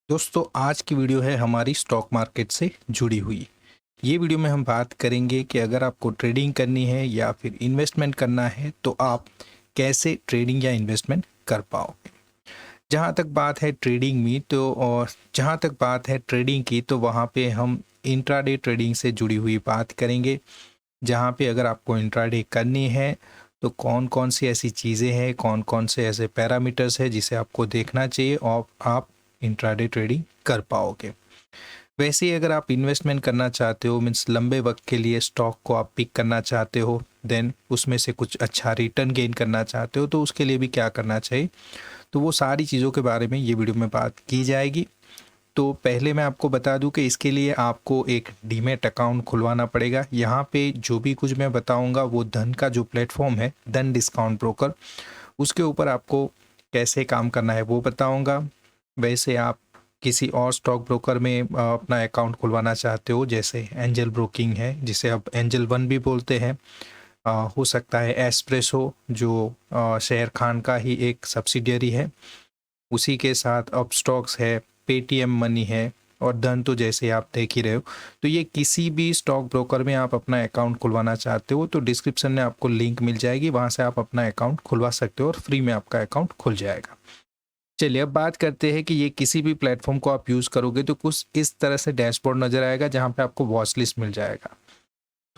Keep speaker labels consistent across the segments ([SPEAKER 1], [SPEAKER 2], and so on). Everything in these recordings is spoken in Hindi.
[SPEAKER 1] दोस्तों आज की वीडियो है हमारी स्टॉक मार्केट से जुड़ी हुई। ये वीडियो में हम बात करेंगे कि अगर आपको ट्रेडिंग करनी है या फिर इन्वेस्टमेंट करना है तो आप कैसे ट्रेडिंग या इन्वेस्टमेंट कर पाओगे। जहाँ तक बात है ट्रेडिंग में तो और जहाँ तक बात है ट्रेडिंग की तो वहाँ पे हम इंट्राडे ट्रेडिंग से जुड़ी हुई बात करेंगे। जहाँ पे अगर आपको इंट्राडे करनी है तो कौन कौन सी ऐसी चीज़ें हैं, कौन कौन से ऐसे पैरामीटर्स हैं जिसे आपको देखना चाहिए और आप इंट्राडे ट्रेडिंग कर पाओगे। वैसे ही अगर आप इन्वेस्टमेंट करना चाहते हो मीन्स लंबे वक्त के लिए स्टॉक को आप पिक करना चाहते हो, देन उसमें से कुछ अच्छा रिटर्न गेन करना चाहते हो तो उसके लिए भी क्या करना चाहिए, तो वो सारी चीज़ों के बारे में ये वीडियो में बात की जाएगी। तो पहले मैं आपको बता दूं कि इसके लिए आपको एक डीमैट अकाउंट खुलवाना पड़ेगा। यहाँ पे जो भी कुछ मैं बताऊंगा वो धन का जो प्लेटफॉर्म है, धन डिस्काउंट ब्रोकर, उसके ऊपर आपको कैसे काम करना है वो बताऊंगा। वैसे आप किसी और स्टॉक ब्रोकर में अपना अकाउंट खुलवाना चाहते हो, जैसे एंजल ब्रोकिंग है जिसे आप एंजल वन भी बोलते हैं, हो सकता है एस्प्रेसो जो शेर खान का ही एक सब्सिडियरी है, उसी के साथ अप स्टॉक्स है, पेटीएम मनी है और धन तो जैसे आप देख ही रहे हो। तो ये किसी भी स्टॉक ब्रोकर में आप अपना अकाउंट खुलवाना चाहते हो तो डिस्क्रिप्शन में आपको लिंक मिल जाएगी, वहाँ से आप अपना अकाउंट खुलवा सकते हो और फ्री में आपका अकाउंट खुल जाएगा। चलिए अब बात करते हैं कि ये किसी भी प्लेटफॉर्म को आप यूज़ करोगे तो कुछ इस तरह से डैशबोर्ड नज़र आएगा जहाँ पे आपको वॉच लिस्ट मिल जाएगा।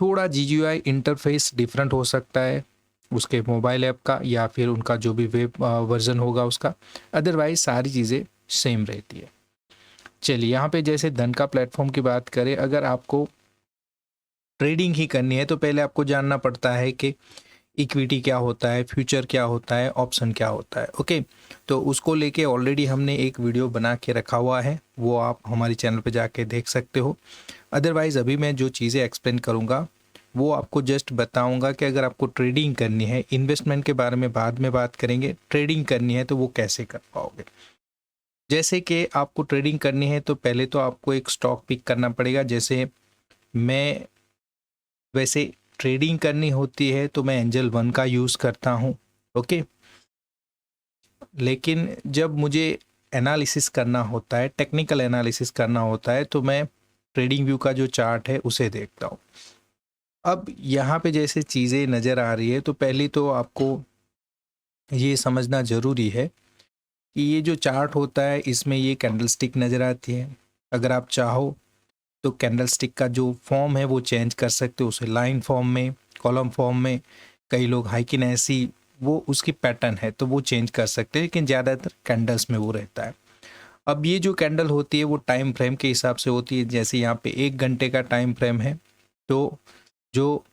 [SPEAKER 1] थोड़ा जीयूआई इंटरफेस डिफरेंट हो सकता है उसके मोबाइल ऐप का या फिर उनका जो भी वेब वर्जन होगा उसका, अदरवाइज सारी चीज़ें सेम रहती है। चलिए यहाँ पे जैसे धन का प्लेटफॉर्म की बात करें, अगर आपको ट्रेडिंग ही करनी है तो पहले आपको जानना पड़ता है कि इक्विटी क्या होता है, फ्यूचर क्या होता है, ऑप्शन क्या होता है। ओके, तो उसको लेके ऑलरेडी हमने एक वीडियो बना के रखा हुआ है, वो आप हमारी चैनल पे जाके देख सकते हो। अदरवाइज़ अभी मैं जो चीज़ें एक्सप्लेन करूँगा वो आपको जस्ट बताऊँगा कि अगर आपको ट्रेडिंग करनी है, इन्वेस्टमेंट के बारे में बाद में बात करेंगे, ट्रेडिंग करनी है तो वो कैसे कर पाओगे। जैसे कि आपको ट्रेडिंग करनी है तो पहले तो आपको एक स्टॉक पिक करना पड़ेगा। जैसे मैं वैसे ट्रेडिंग करनी होती है तो मैं एंजल वन का यूज़ करता हूँ। ओके, लेकिन जब मुझे एनालिसिस करना होता है, टेक्निकल एनालिसिस करना होता है तो मैं ट्रेडिंग व्यू का जो चार्ट है उसे देखता हूँ। अब यहाँ पे जैसे चीज़ें नज़र आ रही है तो पहले तो आपको ये समझना ज़रूरी है कि ये जो चार्ट होता है इसमें ये कैंडलस्टिक नज़र आती है। अगर आप चाहो तो कैंडलस्टिक का जो फॉर्म है वो चेंज कर सकते हो, उसे लाइन फॉर्म में, कॉलम फॉर्म में, कई लोग हाइकिन ऐसी, वो उसकी पैटर्न है तो वो चेंज कर सकते हैं, लेकिन ज़्यादातर कैंडल्स में वो रहता है। अब ये जो कैंडल होती है वो टाइम फ्रेम के हिसाब से होती है। जैसे यहाँ पे 1 घंटे का टाइम फ्रेम है तो जो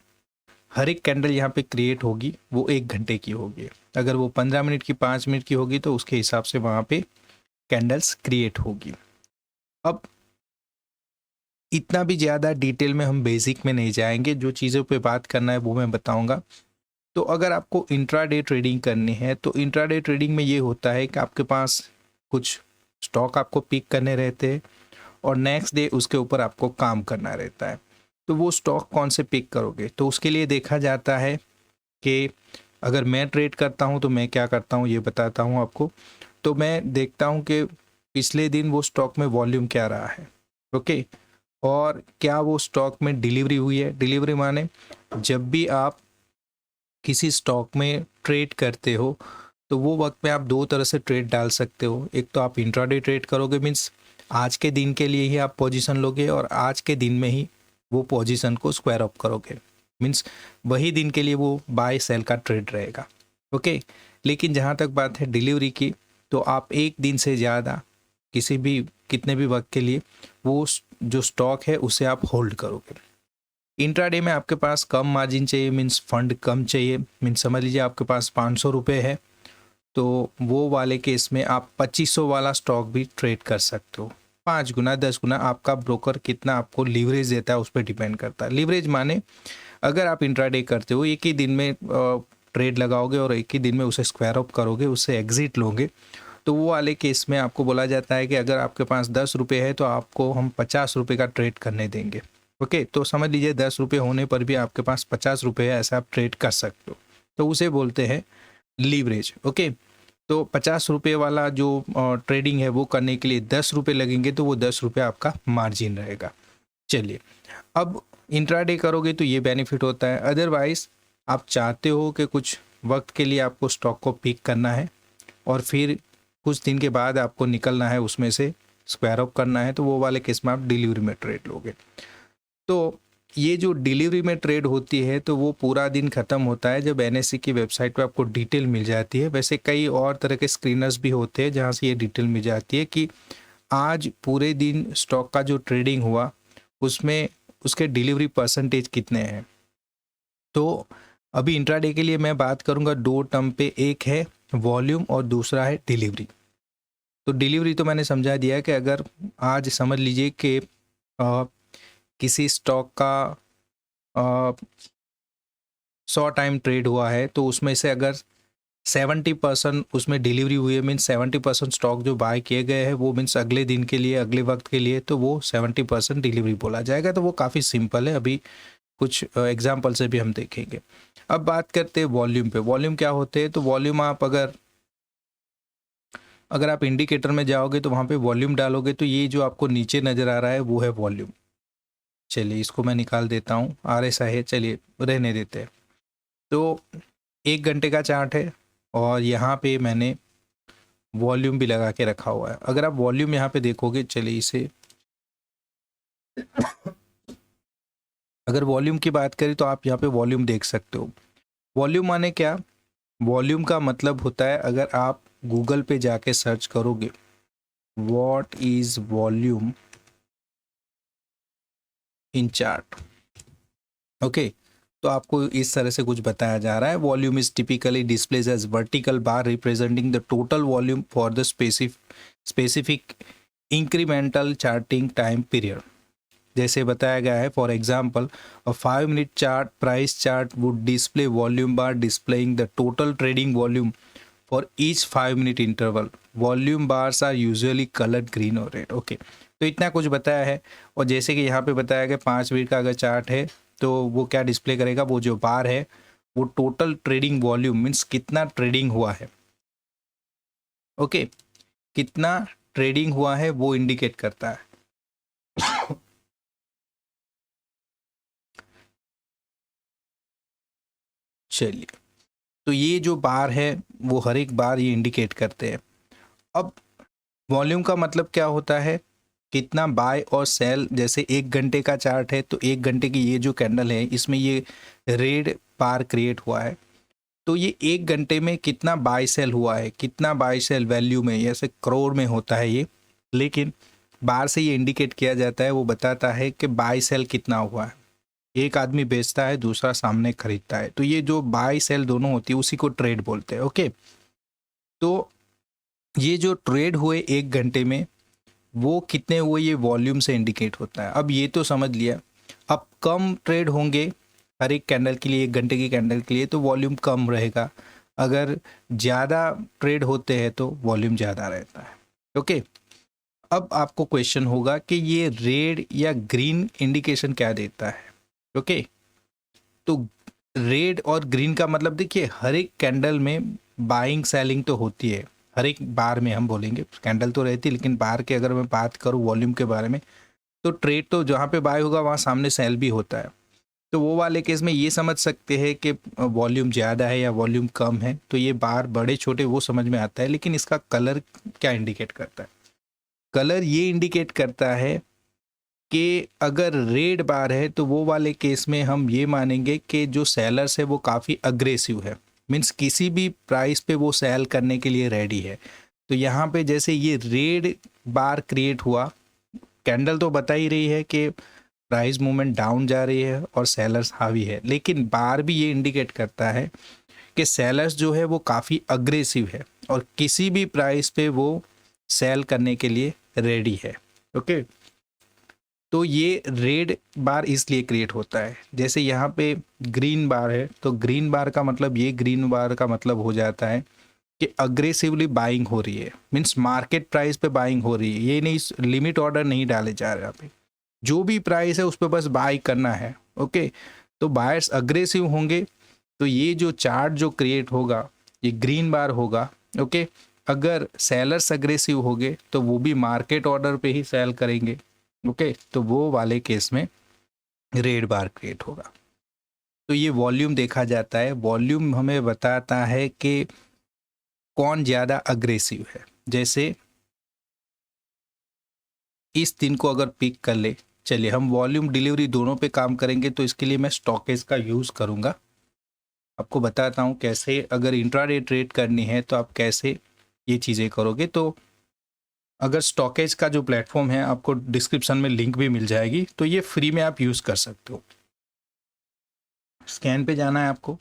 [SPEAKER 1] हर एक कैंडल यहाँ पे क्रिएट होगी वो 1 घंटे की होगी। अगर वो 15 मिनट की, 5 मिनट की होगी तो उसके हिसाब से वहाँ पे कैंडल्स क्रिएट होगी। अब इतना भी ज़्यादा डिटेल में हम बेसिक में नहीं जाएंगे, जो चीज़ों पे बात करना है वो मैं बताऊंगा। तो अगर आपको इंट्राडे ट्रेडिंग करनी है तो इंट्राडे ट्रेडिंग में ये होता है कि आपके पास कुछ स्टॉक आपको पिक करने रहते हैं और नेक्स्ट डे उसके ऊपर आपको काम करना रहता है। तो वो स्टॉक कौन से पिक करोगे, तो उसके लिए देखा जाता है कि अगर मैं ट्रेड करता हूँ तो मैं क्या करता हूँ ये बताता हूँ आपको। तो मैं देखता हूँ कि पिछले दिन वो स्टॉक में वॉल्यूम क्या रहा है। ओके, और क्या वो स्टॉक में डिलीवरी हुई है। डिलीवरी माने जब भी आप किसी स्टॉक में ट्रेड करते हो तो वो वक्त में आप दो तरह से ट्रेड डाल सकते हो। एक तो आप इंट्राडे ट्रेड करोगे, मीन्स आज के दिन के लिए ही आप पोजीशन लोगे और आज के दिन में ही वो पोजीशन को स्क्वायर अप करोगे, मीन्स वही दिन के लिए वो बाय सेल का ट्रेड रहेगा। ओके, लेकिन जहाँ तक बात है डिलीवरी की, तो आप एक दिन से ज़्यादा किसी भी कितने भी वक्त के लिए वो जो स्टॉक है उसे आप होल्ड करोगे। इंट्राडे में आपके पास कम मार्जिन चाहिए, मीन्स फंड कम चाहिए, मीन्स समझ लीजिए आपके पास 500 रुपये है तो वो वाले केस में आप 2500 वाला स्टॉक भी ट्रेड कर सकते हो। 5 गुना 10 गुना आपका ब्रोकर कितना आपको लीवरेज देता है उस पर डिपेंड करता है। लीवरेज माने अगर आप इंट्राडे करते हो, एक ही दिन में ट्रेड लगाओगे और एक ही दिन में उसे स्क्वायर अप करोगे, उससे एग्जिट लोगे, तो वो वाले केस में आपको बोला जाता है कि अगर आपके पास 10 रुपये है तो आपको हम 50 रुपये का ट्रेड करने देंगे। ओके, तो समझ लीजिए 10 रुपये होने पर भी आपके पास 50 रुपये है, ऐसा आप ट्रेड कर सकते हो। तो उसे बोलते हैं लीवरेज। ओके, तो 50 रुपये वाला जो ट्रेडिंग है वो करने के लिए 10 रुपये लगेंगे, तो वो 10 रुपये आपका मार्जिन रहेगा। चलिए, अब इंट्राडे करोगे तो ये बेनिफिट होता है। अदरवाइज आप चाहते हो कि कुछ वक्त के लिए आपको स्टॉक को पिक करना है और फिर कुछ दिन के बाद आपको निकलना है, उसमें से स्क्वायर अप करना है, तो वो वाले केस में आप डिलीवरी में ट्रेड लोगे। तो ये जो डिलीवरी में ट्रेड होती है तो वो पूरा दिन ख़त्म होता है जब एनएससी की वेबसाइट पे आपको डिटेल मिल जाती है। वैसे कई और तरह के स्क्रीनर्स भी होते हैं जहाँ से ये डिटेल मिल जाती है कि आज पूरे दिन स्टॉक का जो ट्रेडिंग हुआ उसमें उसके डिलीवरी परसेंटेज कितने हैं। तो अभी इंट्राडे के लिए मैं बात करूँगा 2 टर्म पे, एक है वॉल्यूम और दूसरा है डिलीवरी। तो डिलीवरी तो मैंने समझा दिया कि अगर आज समझ लीजिए कि किसी स्टॉक का 100 टाइम ट्रेड हुआ है तो उसमें से अगर 70% उसमें डिलीवरी हुई है, मीन्स 70% स्टॉक जो बाय किए गए हैं वो मीन्स अगले दिन के लिए, अगले वक्त के लिए, तो वो 70% डिलीवरी बोला जाएगा। तो वो काफ़ी सिंपल है, अभी कुछ एग्जाम्पल से भी हम देखेंगे। अब बात करते हैं वॉल्यूम पे। वॉल्यूम क्या होते हैं? तो वॉल्यूम आप अगर आप इंडिकेटर में जाओगे तो वहाँ पे वॉल्यूम डालोगे तो ये जो आपको नीचे नज़र आ रहा है वो है वॉल्यूम। चलिए इसको मैं निकाल देता हूँ, RSI है, चलिए रहने देते हैं। तो 1 घंटे का चार्ट है और यहाँ पे मैंने वॉल्यूम भी लगा के रखा हुआ है। अगर आप वॉल्यूम यहाँ पे देखोगे, चलिए इसे अगर वॉल्यूम की बात करें तो आप यहाँ पे वॉल्यूम देख सकते हो। वॉल्यूम माने क्या? वॉल्यूम का मतलब होता है, अगर आप गूगल पे जाके सर्च करोगे what is volume in chart, okay, तो आपको इस तरह से कुछ बताया जा रहा है। Volume is typically displays as vertical bar representing the total volume for the specific incremental charting time period. जैसे बताया गया है, for example a 5 minute chart price chart would display volume bar displaying the total trading volume for each 5 minute interval. Volume bars are usually coloured green और रेड। ओके, तो इतना कुछ बताया है। और जैसे कि यहाँ पे बताया गया 5 मिनट का अगर चार्ट है तो वो क्या डिस्प्ले करेगा, वो जो बार है वो टोटल ट्रेडिंग वॉल्यूम मीन्स कितना ट्रेडिंग हुआ है, ओके, कितना ट्रेडिंग हुआ है वो इंडिकेट करता है। चलिए, तो ये जो बार है वो हर एक बार ये इंडिकेट करते हैं। अब वॉल्यूम का मतलब क्या होता है? कितना बाय और सेल। जैसे 1 घंटे का चार्ट है तो 1 घंटे की ये जो कैंडल है इसमें ये रेड बार क्रिएट हुआ है, तो ये 1 घंटे में कितना बाय सेल हुआ है, कितना बाय सेल वैल्यू में, जैसे करोड़ में होता है ये, लेकिन बार से ये इंडिकेट किया जाता है, वो बताता है कि बाय सेल कितना हुआ है। एक आदमी बेचता है, दूसरा सामने खरीदता है, तो ये जो बाय सेल दोनों होती है उसी को ट्रेड बोलते हैं। ओके, तो ये जो ट्रेड हुए 1 घंटे में वो कितने हुए ये वॉल्यूम से इंडिकेट होता है। अब ये तो समझ लिया। अब कम ट्रेड होंगे हर एक कैंडल के लिए, 1 घंटे की कैंडल के लिए, तो वॉल्यूम कम रहेगा। अगर ज़्यादा ट्रेड होते हैं तो वॉल्यूम ज़्यादा रहता है। ओके, अब आपको क्वेश्चन होगा कि ये रेड या ग्रीन इंडिकेशन क्या देता है। ओके, तो रेड और ग्रीन का मतलब देखिए, हर एक कैंडल में बाइंग सेलिंग तो होती है, हर एक बार में हम बोलेंगे कैंडल तो रहती है, लेकिन बार के अगर मैं बात करूँ वॉल्यूम के बारे में, तो ट्रेड तो जहाँ पे बाय होगा वहाँ सामने सेल भी होता है। तो वो वाले केस में ये समझ सकते हैं कि वॉल्यूम ज़्यादा है या वॉल्यूम कम है, तो ये बार बड़े छोटे वो समझ में आता है। लेकिन इसका कलर क्या इंडिकेट करता है? कलर ये इंडिकेट करता है कि अगर रेड बार है तो वो वाले केस में हम ये मानेंगे कि जो सेलर्स है वो काफ़ी अग्रेसिव है, मीन्स किसी भी प्राइस पे वो सेल करने के लिए रेडी है। तो यहाँ पे जैसे ये रेड बार क्रिएट हुआ, कैंडल तो बता ही रही है कि प्राइस मूवमेंट डाउन जा रही है और सेलर्स हावी है, लेकिन बार भी ये इंडिकेट करता है कि सेलर्स जो है वो काफ़ी अग्रेसिव है और किसी भी प्राइस पे वो सेल करने के लिए रेडी है। ओके, तो ये रेड बार इसलिए क्रिएट होता है। जैसे यहाँ पे ग्रीन बार है, तो ग्रीन बार का मतलब, ये ग्रीन बार का मतलब हो जाता है कि अग्रेसिवली बाइंग हो रही है, मीन्स मार्केट प्राइस पे बाइंग हो रही है। ये नहीं, लिमिट ऑर्डर नहीं डाले जा रहे, यहाँ पे जो भी प्राइस है उस पर बस बाई करना है। ओके, तो बायर्स अग्रेसिव होंगे तो ये जो चार्ट जो क्रिएट होगा ये ग्रीन बार होगा, ओके। अगर सेलर्स अग्रेसिव हो गए तो वो भी मार्केट ऑर्डर पे ही सेल करेंगे, ओके, तो वो वाले केस में रेड बार क्रिएट होगा। तो ये वॉल्यूम देखा जाता है, वॉल्यूम हमें बताता है कि कौन ज़्यादा अग्रेसिव है। जैसे इस दिन को अगर पिक कर ले, चलिए हम वॉल्यूम डिलीवरी दोनों पे काम करेंगे, तो इसके लिए मैं स्टॉकेज का यूज़ करूँगा। आपको बताता हूँ कैसे, अगर इंट्राडे ट्रेड करनी है तो आप कैसे ये चीज़ें करोगे। तो अगर स्टॉकेज का जो प्लेटफॉर्म है, आपको डिस्क्रिप्शन में लिंक भी मिल जाएगी, तो ये फ्री में आप यूज़ कर सकते हो। स्कैन पे जाना है आपको,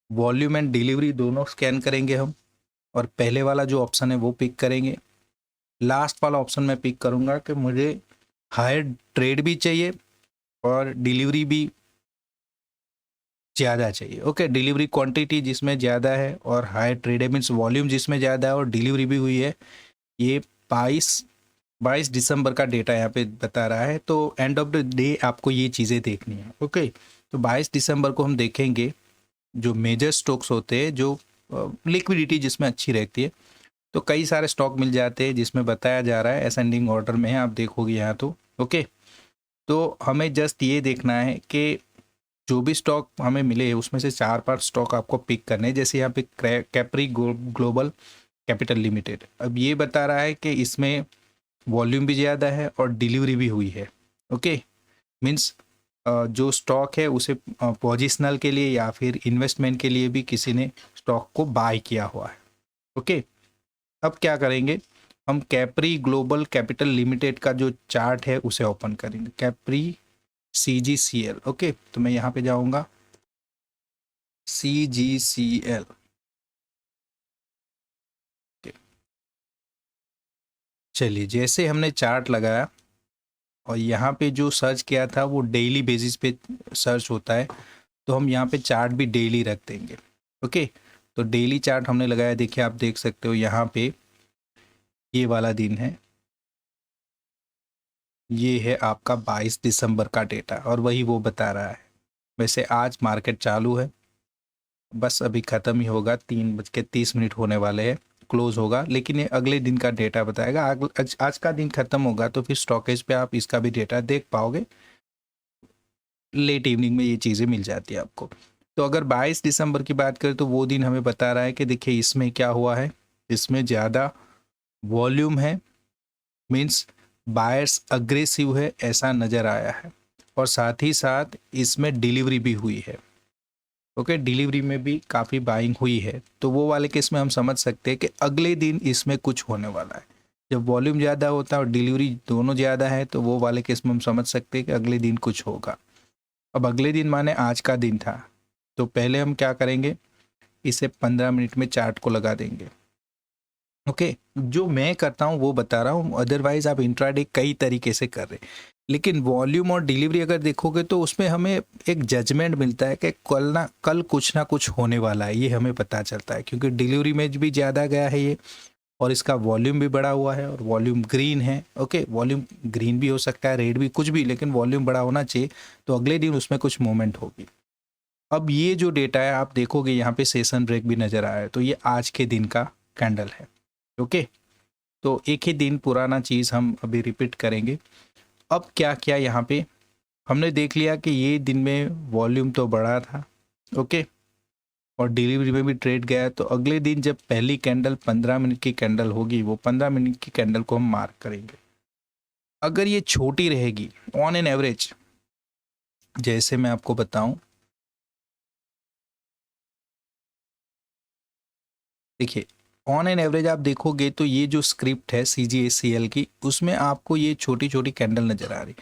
[SPEAKER 1] वॉल्यूम एंड डिलीवरी दोनों स्कैन करेंगे हम, और पहले वाला जो ऑप्शन है वो पिक करेंगे। लास्ट वाला ऑप्शन मैं पिक करूँगा कि मुझे हायर ट्रेड भी चाहिए और डिलीवरी भी ज़्यादा चाहिए। ओके, डिलीवरी क्वांटिटी जिसमें ज़्यादा है और हायर ट्रेड मीन्स वॉल्यूम जिसमें ज़्यादा है और डिलीवरी भी हुई है। ये 22 दिसंबर का डेटा यहाँ पे बता रहा है, तो एंड ऑफ द डे आपको ये चीज़ें देखनी है। ओके, तो 22 दिसंबर को हम देखेंगे जो मेजर स्टॉक्स होते हैं, जो लिक्विडिटी जिसमें अच्छी रहती है, तो कई सारे स्टॉक मिल जाते हैं जिसमें बताया जा रहा है असेंडिंग ऑर्डर में है, आप देखोगे यहाँ तो। ओके, तो हमें जस्ट ये देखना है कि जो भी स्टॉक हमें मिले उसमें से 4-5 स्टॉक आपको पिक करने हैं। जैसे यहाँ पे कैप्री ग्लोबल कैपिटल लिमिटेड, अब ये बता रहा है कि इसमें वॉल्यूम भी ज़्यादा है और डिलीवरी भी हुई है। ओके, मीन्स जो स्टॉक है उसे पोजिशनल के लिए या फिर इन्वेस्टमेंट के लिए भी किसी ने स्टॉक को बाय किया हुआ है। ओके, अब क्या करेंगे, हम कैप्री ग्लोबल कैपिटल लिमिटेड का जो चार्ट है उसे ओपन करेंगे, कैप्री CGCL। ओके, तो मैं यहाँ पे जाऊँगा, CGCL। चलिए, जैसे हमने चार्ट लगाया और यहाँ पे जो सर्च किया था वो डेली बेसिस पे सर्च होता है, तो हम यहाँ पे चार्ट भी डेली रख देंगे। ओके, तो डेली चार्ट हमने लगाया, देखिए आप देख सकते हो यहाँ पे ये वाला दिन है, ये है आपका 22 दिसंबर का डेटा और वही वो बता रहा है। वैसे आज मार्केट चालू है, बस अभी ख़त्म ही होगा, 3:30 होने वाले हैं, क्लोज होगा, लेकिन ये अगले दिन का डेटा बताएगा। आज का दिन ख़त्म होगा तो फिर स्टॉकेज पे आप इसका भी डेटा देख पाओगे, लेट इवनिंग में ये चीज़ें मिल जाती है आपको। तो अगर 22 दिसंबर की बात करें तो वो दिन हमें बता रहा है कि देखिए इसमें क्या हुआ है, इसमें ज़्यादा वॉल्यूम है, मीन्स बायर्स अग्रेसिव है ऐसा नज़र आया है, और साथ ही साथ इसमें डिलीवरी भी हुई है। ओके, डिलीवरी में भी काफ़ी बाइंग हुई है, तो वो वाले केस में हम समझ सकते हैं कि अगले दिन इसमें कुछ होने वाला है। जब वॉल्यूम ज़्यादा होता है और डिलीवरी दोनों ज़्यादा है, तो वो वाले केस में हम समझ सकते हैं कि अगले दिन कुछ होगा। अब अगले दिन माने आज का दिन था, तो पहले हम क्या करेंगे, इसे 15 मिनट में चार्ट को लगा देंगे। ओके, जो मैं करता हूँ वो बता रहा हूँ, अदरवाइज आप इंट्राडे कई तरीके से कर रहे हैं, लेकिन वॉल्यूम और डिलीवरी अगर देखोगे तो उसमें हमें एक जजमेंट मिलता है कि कल कुछ ना कुछ होने वाला है, ये हमें पता चलता है, क्योंकि डिलीवरी में भी ज़्यादा गया है ये, और इसका वॉल्यूम भी बड़ा हुआ है और वॉल्यूम ग्रीन है। ओके, वॉल्यूम ग्रीन भी हो सकता है, रेड भी, कुछ भी, लेकिन वॉल्यूम बड़ा होना चाहिए, तो अगले दिन उसमें कुछ मूवमेंट होगी। अब ये जो डेटा है आप देखोगे यहाँ पे सेशन ब्रेक भी नज़र आया है, तो ये आज के दिन का कैंडल है। ओके, तो एक ही दिन पुराना चीज़ हम अभी रिपीट करेंगे। अब क्या क्या यहाँ पे हमने देख लिया कि ये दिन में वॉल्यूम तो बड़ा था, ओके, और डिलीवरी में भी ट्रेड गया, तो अगले दिन जब पहली कैंडल 15 मिनट की कैंडल होगी, वो 15 मिनट की कैंडल को हम मार्क करेंगे। अगर ये छोटी रहेगी ऑन एन एवरेज, जैसे मैं आपको बताऊं, देखिए ऑन एन एवरेज आप देखोगे तो ये जो स्क्रिप्ट है CGCL की, उसमें आपको ये छोटी छोटी कैंडल नज़र आ रही।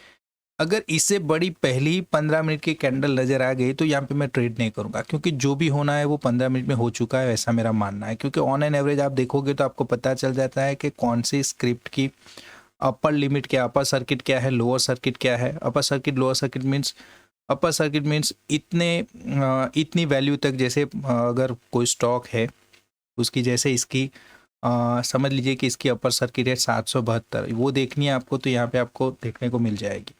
[SPEAKER 1] अगर इससे बड़ी पहली 15 मिनट की कैंडल नज़र आ गई तो यहाँ पे मैं ट्रेड नहीं करूँगा, क्योंकि जो भी होना है वो 15 मिनट में हो चुका है, ऐसा मेरा मानना है। क्योंकि ऑन एन एवरेज आप देखोगे तो आपको पता चल जाता है कि कौन सी स्क्रिप्ट की अपर लिमिट क्या, अपर सर्किट क्या है, लोअर सर्किट क्या है। Upper circuit lower circuit means, upper circuit means इतनी वैल्यू तक, जैसे अगर कोई स्टॉक है उसकी, जैसे इसकी समझ लीजिए कि इसकी अपर सर्किट है 772, वो देखनी है आपको, तो यहाँ पे आपको देखने को मिल जाएगी।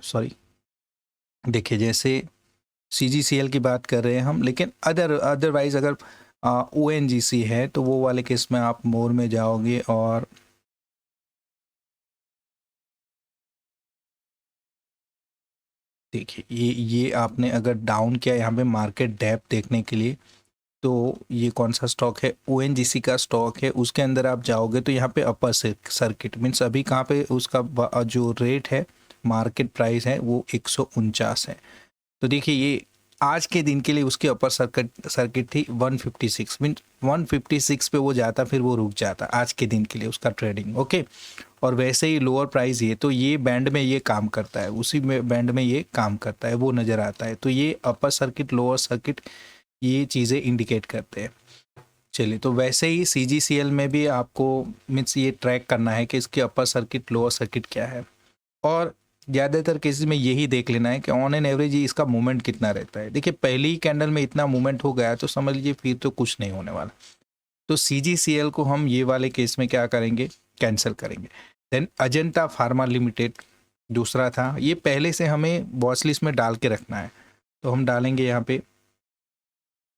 [SPEAKER 1] सॉरी, देखिए जैसे CGCL की बात कर रहे हैं हम, लेकिन अदरवाइज अगर ONGC है, तो वो वाले केस में आप मोर में जाओगे और देखिए ये आपने अगर डाउन किया यहाँ पे मार्केट डेप्थ देखने के लिए, तो ये कौन सा स्टॉक है, ONGC का स्टॉक है। उसके अंदर आप जाओगे तो यहाँ पे अपर सर्किट मीन्स अभी कहाँ पे उसका जो रेट है, मार्केट प्राइस है वो 149 है। तो देखिए ये आज के दिन के लिए उसकी अपर सर्किट थी 156, मीन 156 पे वो जाता फिर वो रुक जाता आज के दिन के लिए उसका ट्रेडिंग। ओके, और वैसे ही लोअर प्राइस ये, तो ये बैंड में ये काम करता है, उसी में बैंड में ये काम करता है, वो नज़र आता है। तो ये अपर सर्किट लोअर सर्किट ये चीज़ें इंडिकेट करते हैं। चलिए, तो वैसे ही CGCL में भी आपको मीन्स ये ट्रैक करना है कि इसकी अपर सर्किट लोअर सर्किट क्या है, और ज़्यादातर केसेस में यही देख लेना है कि ऑन एन एवरेज इसका मूवमेंट कितना रहता है। देखिए पहली ही कैंडल में इतना मूवमेंट हो गया तो समझ लीजिए फिर तो कुछ नहीं होने वाला। तो CGCL को हम ये वाले केस में क्या करेंगे, कैंसिल करेंगे। देन अजंता फार्मा लिमिटेड दूसरा था, ये पहले से हमें वॉच लिस्ट में डाल के रखना है, तो हम डालेंगे यहाँ पे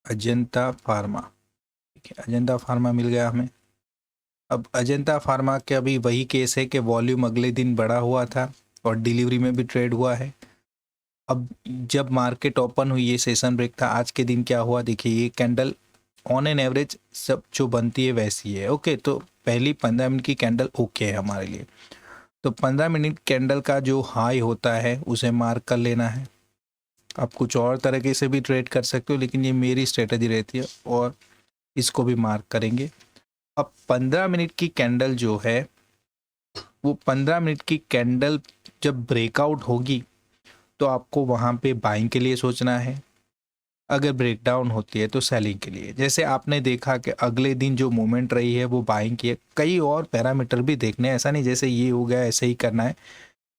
[SPEAKER 1] अजंता फार्मा। ठीक है, अजंता फार्मा मिल गया हमें। अब अजंता फार्मा का भी वही केस है कि वॉल्यूम अगले दिन बढ़ा हुआ था और डिलीवरी में भी ट्रेड हुआ है। अब जब मार्केट ओपन हुई, ये सेशन ब्रेक था, आज के दिन क्या हुआ देखिए, ये कैंडल ऑन एन एवरेज सब जो बनती है वैसी है। ओके, तो पहली 15 मिनट की कैंडल ओके है हमारे लिए। तो 15 मिनट कैंडल का जो हाई होता है उसे मार्क कर लेना है। आप कुछ और तरीके से भी ट्रेड कर सकते हो, लेकिन ये मेरी स्ट्रेटजी रहती है, और इसको भी मार्क करेंगे। अब 15 मिनट की कैंडल जो है, वो 15 मिनट की कैंडल जब ब्रेकआउट होगी तो आपको वहाँ पे बाइंग के लिए सोचना है, अगर ब्रेकडाउन होती है तो सेलिंग के लिए। जैसे आपने देखा कि अगले दिन जो मूवमेंट रही है वो बाइंग की है। कई और पैरामीटर भी देखने हैं, ऐसा नहीं जैसे ये हो गया ऐसे ही करना है।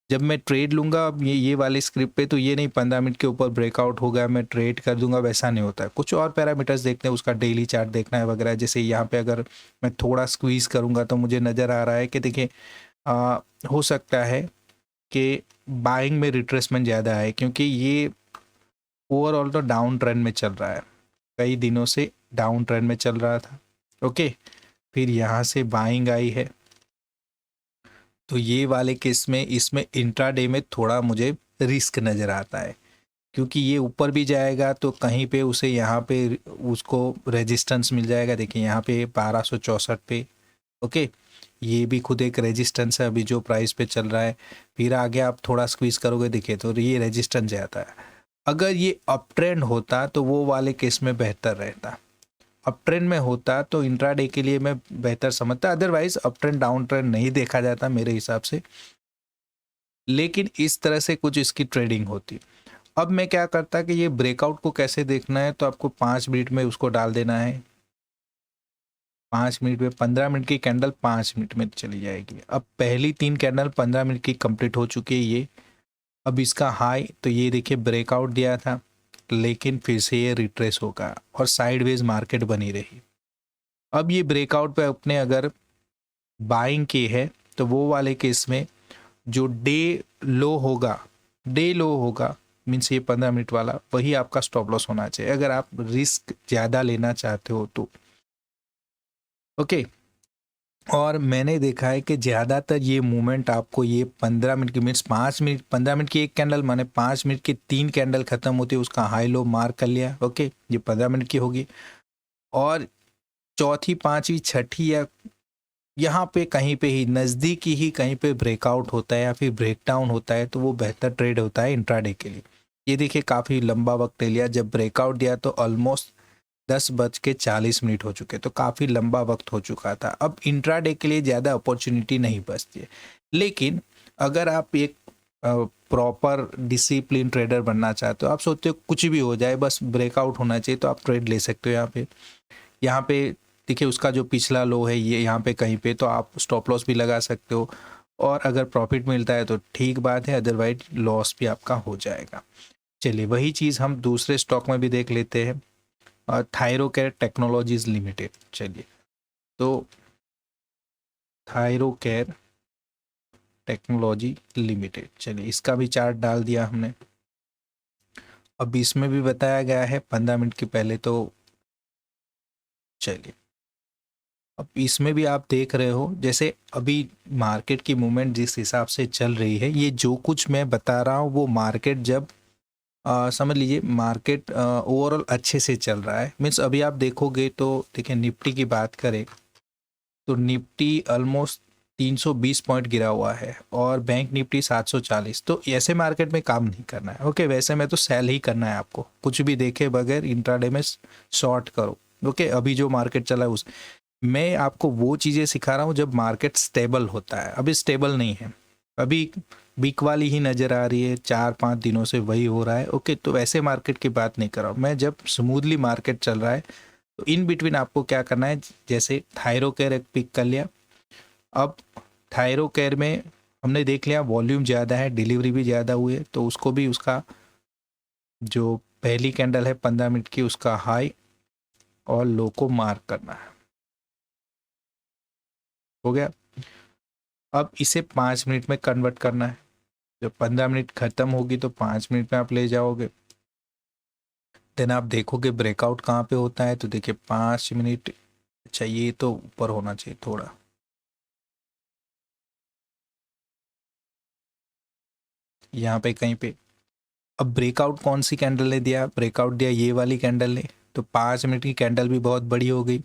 [SPEAKER 1] जब मैं ट्रेड लूँगा अब ये वाले स्क्रिप्ट पे, तो ये नहीं 15 मिनट के ऊपर ब्रेकआउट हो गया मैं ट्रेड कर दूंगा, वैसा नहीं होता है। कुछ और पैरामीटर्स देखते हैं, उसका डेली चार्ट देखना है वगैरह। जैसे यहाँ पे अगर मैं थोड़ा स्क्वीज़ करूँगा तो मुझे नज़र आ रहा है कि देखिए हो सकता है कि बाइंग में रिट्रेसमेंट ज़्यादा है, क्योंकि ये ओवरऑल तो डाउन ट्रेंड में चल रहा है, कई दिनों से डाउन ट्रेंड में चल रहा था। ओके, फिर यहाँ से बाइंग आई है, तो ये वाले केस में इसमें इंट्राडे में थोड़ा मुझे रिस्क नज़र आता है, क्योंकि ये ऊपर भी जाएगा तो कहीं पे उसे यहाँ पे उसको रेजिस्टेंस मिल जाएगा। देखिए यहाँ पे 1264 पे। ओके, ये भी खुद एक रेजिस्टेंस है अभी जो प्राइस पे चल रहा है। फिर आगे आप थोड़ा स्क्वीज करोगे देखिए तो ये रेजिस्टेंस जाता है। अगर ये अप ट्रेंड होता तो वो वाले केस में बेहतर रहता, अप ट्रेंड में होता तो इंट्राडे के लिए मैं बेहतर समझता। Otherwise up trend down trend नहीं देखा जाता मेरे हिसाब से, लेकिन इस तरह से कुछ इसकी ट्रेडिंग होती। अब मैं क्या करता कि ये ब्रेकआउट को कैसे देखना है, तो आपको 5 मिनट में उसको डाल देना है। 5 मिनट में 15 मिनट की कैंडल 5 मिनट में चली जाएगी। अब पहली 3 कैंडल 15 मिनट की कंप्लीट हो चुकी है ये। अब इसका हाई तो ये देखिए ब्रेकआउट दिया था, लेकिन फिर से ये रिट्रेस होगा और साइडवेज मार्केट बनी रही। अब ये ब्रेकआउट पे अपने अगर बाइंग की है तो वो वाले केस में जो डे लो होगा मीन्स ये 15 मिनट वाला, वही आपका स्टॉप लॉस होना चाहिए अगर आप रिस्क ज़्यादा लेना चाहते हो तो। ओके, और मैंने देखा है कि ज़्यादातर ये मूवमेंट आपको ये 15 मिनट की मीन्स 5 मिनट 15 मिनट की एक कैंडल माने 5 मिनट की 3 कैंडल खत्म होती है, उसका हाई लो मार्क कर लिया। ओके, ये 15 मिनट की होगी, और चौथी पांचवी छठी या यहाँ पे कहीं पे ही नज़दीकी ही कहीं पे ब्रेकआउट होता है या फिर ब्रेकडाउन होता है, तो वो बेहतर ट्रेड होता है इंट्राडे के लिए। ये देखिए काफ़ी लंबा वक्त ले लिया, जब ब्रेकआउट दिया तो ऑलमोस्ट 10:40 हो चुके, तो काफ़ी लंबा वक्त हो चुका था। अब इंट्राडे के लिए ज़्यादा अपॉर्चुनिटी नहीं बचती है, लेकिन अगर आप एक प्रॉपर डिसिप्लिन ट्रेडर बनना चाहते हो, आप सोचते हो कुछ भी हो जाए बस ब्रेकआउट होना चाहिए, तो आप ट्रेड ले सकते हो। यहाँ पे देखिए उसका जो पिछला लो है ये यहाँ पे कहीं पे, तो आप स्टॉप लॉस भी लगा सकते हो, और अगर प्रॉफिट मिलता है तो ठीक बात है, अदरवाइज लॉस भी आपका हो जाएगा। चलिए वही चीज़ हम दूसरे स्टॉक में भी देख लेते हैं, थायरोकेयर टेक्नोलॉजीज लिमिटेड। चलिए, तो थायरोकेयर टेक्नोलॉजी लिमिटेड, चलिए इसका भी चार्ट डाल दिया हमने। अब इसमें भी बताया गया है 15 मिनट के पहले तो चलिए, अब इसमें भी आप देख रहे हो जैसे अभी मार्केट की मूवमेंट जिस हिसाब से चल रही है, ये जो कुछ मैं बता रहा हूँ वो मार्केट जब समझ लीजिए मार्केट ओवरऑल अच्छे से चल रहा है, मीन्स अभी आप देखोगे तो देखिए निफ्टी की बात करें तो निफ्टी ऑलमोस्ट 320 पॉइंट गिरा हुआ है और बैंक निफ्टी 740। तो ऐसे मार्केट में काम नहीं करना है। ओके, वैसे में तो सेल ही करना है आपको, कुछ भी देखे बगैर इंट्राडे में शॉर्ट करो। ओके, अभी जो मार्केट चला है उस मैं आपको वो चीज़ें सिखा रहा हूँ जब मार्केट स्टेबल होता है। अभी स्टेबल नहीं है, अभी वीक वाली ही नज़र आ रही है, 4-5 दिनों से वही हो रहा है। ओके, तो वैसे मार्केट की बात नहीं कर रहा हूँ मैं, जब स्मूथली मार्केट चल रहा है तो इन बिटवीन आपको क्या करना है, जैसे थायरोकेयर एक पिक कर लिया। अब थायरोकेयर में हमने देख लिया वॉल्यूम ज़्यादा है, डिलीवरी भी ज़्यादा हुई है, तो उसको भी उसका जो पहली कैंडल है 15 मिनट की उसका हाई और लो को मार्क करना है। हो गया। अब इसे 5 मिनट में कन्वर्ट करना है। जब 15 मिनट खत्म होगी तो 5 मिनट में आप ले जाओगे। देन आप देखोगे ब्रेकआउट कहाँ पे होता है, तो देखिए 5 मिनट, अच्छा ये तो ऊपर होना चाहिए थोड़ा, यहाँ पे कहीं पे। अब ब्रेकआउट कौन सी कैंडल ने दिया, ब्रेकआउट दिया ये वाली कैंडल ने, तो 5 मिनट की कैंडल भी बहुत बड़ी हो गई।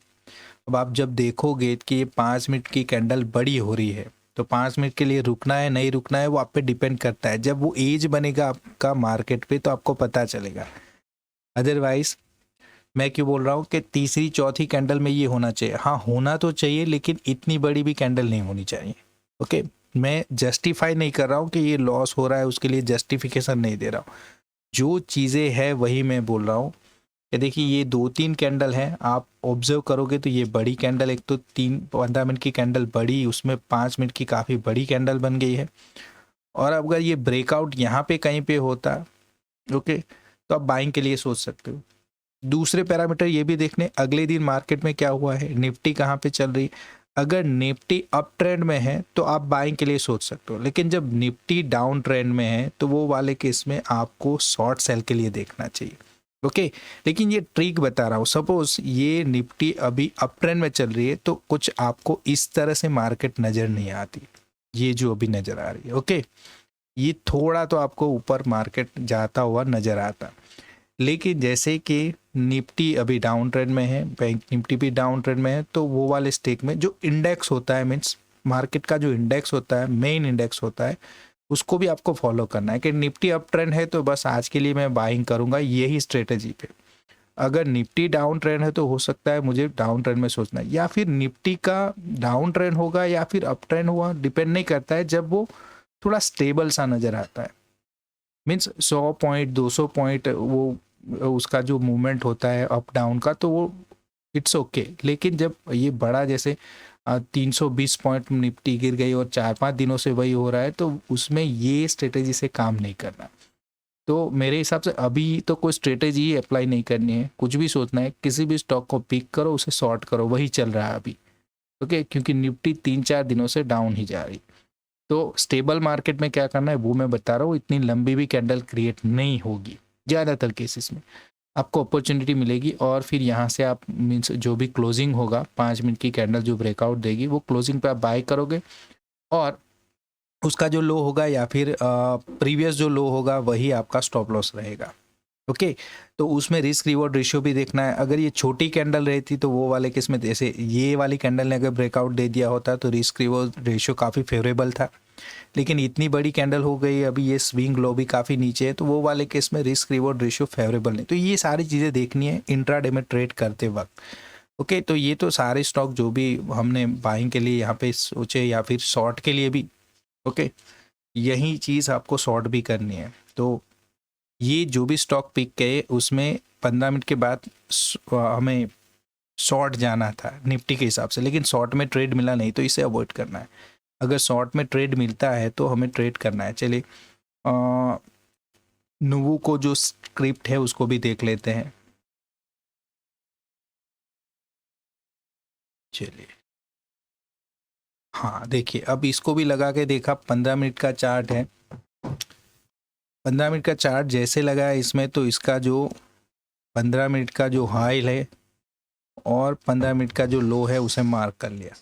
[SPEAKER 1] अब आप जब देखोगे कि ये 5 मिनट की कैंडल बड़ी हो रही है तो 5 मिनट के लिए रुकना है नहीं रुकना है वो आप पे डिपेंड करता है। जब वो एज बनेगा आपका मार्केट पे तो आपको पता चलेगा। अदरवाइज मैं क्यों बोल रहा हूँ कि तीसरी चौथी कैंडल में ये होना चाहिए, हाँ होना तो चाहिए लेकिन इतनी बड़ी भी कैंडल नहीं होनी चाहिए। ओके, मैं जस्टिफाई नहीं कर रहा हूँ कि ये लॉस हो रहा है, उसके लिए जस्टिफिकेशन नहीं दे रहा हूँ। जो चीज़ें हैं वही मैं बोल रहा हूँ कि देखिए ये 2-3 कैंडल हैं, आप ऑब्जर्व करोगे तो ये बड़ी कैंडल, एक तो 15 मिनट की कैंडल बड़ी, उसमें 5 मिनट की काफ़ी बड़ी कैंडल बन गई है। और अगर ये ब्रेकआउट यहाँ पे कहीं पे होता, ओके, तो आप बाइंग के लिए सोच सकते हो। दूसरे पैरामीटर ये भी देखने अगले दिन मार्केट में क्या हुआ है, निफ्टी कहाँ पे चल रही। अगर निफ्टी अप ट्रेंड में है तो आप बाइंग के लिए सोच सकते हो, लेकिन जब निफ्टी डाउन ट्रेंड में है तो वो वाले केस में आपको शॉर्ट सेल के लिए देखना चाहिए। ओके, लेकिन ये ट्रिक बता रहा हूँ, सपोज ये निफ्टी अभी अप ट्रेंड में चल रही है तो कुछ आपको इस तरह से मार्केट नज़र नहीं आती, ये जो अभी नज़र आ रही है। ओके, ये थोड़ा तो आपको ऊपर मार्केट जाता हुआ नज़र आता, लेकिन जैसे कि निफ्टी अभी डाउन ट्रेंड में है, बैंक निफ्टी भी डाउन ट्रेंड में है, तो वो वाले स्टेक में जो इंडेक्स होता है, मीन्स मार्केट का जो इंडेक्स होता है, मेन इंडेक्स होता है, उसको भी आपको फॉलो करना है कि निफ्टी अप ट्रेंड है तो बस आज के लिए मैं बाइंग करूंगा यही स्ट्रेटेजी पे। अगर निफ्टी डाउन ट्रेंड है तो हो सकता है मुझे डाउन ट्रेंड में सोचना है, या फिर निफ्टी का डाउन ट्रेंड होगा या फिर अप ट्रेंड हुआ, डिपेंड नहीं करता है। जब वो थोड़ा स्टेबल सा नज़र आता है, मीन्स 100 पॉइंट 200 पॉइंट वो उसका जो मूवमेंट होता है अप डाउन का, तो वो इट्स ओके। लेकिन जब ये बड़ा जैसे 320 पॉइंट निफ्टी गिर गई और 4-5 दिनों से वही हो रहा है, तो उसमें ये स्ट्रेटेजी से काम नहीं करना। तो मेरे हिसाब से अभी तो कोई स्ट्रेटेजी ही अप्लाई नहीं करनी है, कुछ भी सोचना है, किसी भी स्टॉक को पिक करो, उसे शॉर्ट करो, वही चल रहा है अभी। ओके, क्योंकि निफ्टी 3-4 दिनों से डाउन ही जा रही। तो स्टेबल मार्केट में क्या करना है वो मैं बता रहा हूँ, इतनी लंबी भी कैंडल क्रिएट नहीं होगी ज़्यादातर केसेस में, आपको अपॉर्चुनिटी मिलेगी। और फिर यहाँ से आप मीन्स जो भी क्लोजिंग होगा 5 मिनट की कैंडल जो ब्रेकआउट देगी वो क्लोजिंग पे आप बाय करोगे, और उसका जो लो होगा या फिर प्रीवियस जो लो होगा वही आपका स्टॉप लॉस रहेगा। ओके, तो उसमें रिस्क रिवॉर्ड रेशियो भी देखना है। अगर ये छोटी कैंडल रहती तो वो वाले केस में, जैसे ये वाली कैंडल ने अगर ब्रेकआउट दे दिया होता तो रिस्क रिवॉर्ड रेशियो काफ़ी फेवरेबल था, लेकिन इतनी बड़ी कैंडल हो गई, अभी ये स्विंग लो भी काफ़ी नीचे है, तो वो वाले केस में रिस्क रिवॉर्ड रेशियो फेवरेबल नहीं। तो ये सारी चीज़ें देखनी है इंट्राडे में ट्रेड करते वक्त। ओके, तो ये तो सारे स्टॉक जो भी हमने बाइंग के लिए यहाँ पे सोचे या फिर शॉर्ट के लिए भी, ओके, यही चीज़ आपको शॉर्ट भी करनी है। तो ये जो भी स्टॉक पिक किए उसमें 15 मिनट के बाद हमें शॉर्ट जाना था निफ्टी के हिसाब से, लेकिन शॉर्ट में ट्रेड मिला नहीं, तो इसे अवॉइड करना है। अगर शॉर्ट में ट्रेड मिलता है तो हमें ट्रेड करना है। चलिए नुवू को जो स्क्रिप्ट है उसको भी देख लेते हैं। चलिए, हाँ देखिए, अब इसको भी लगा के देखा, 15 मिनट का चार्ट है। 15 मिनट का चार्ट जैसे लगा है इसमें, तो इसका जो 15 मिनट का जो हाई है और 15 मिनट का जो लो है उसे मार्क कर लिया।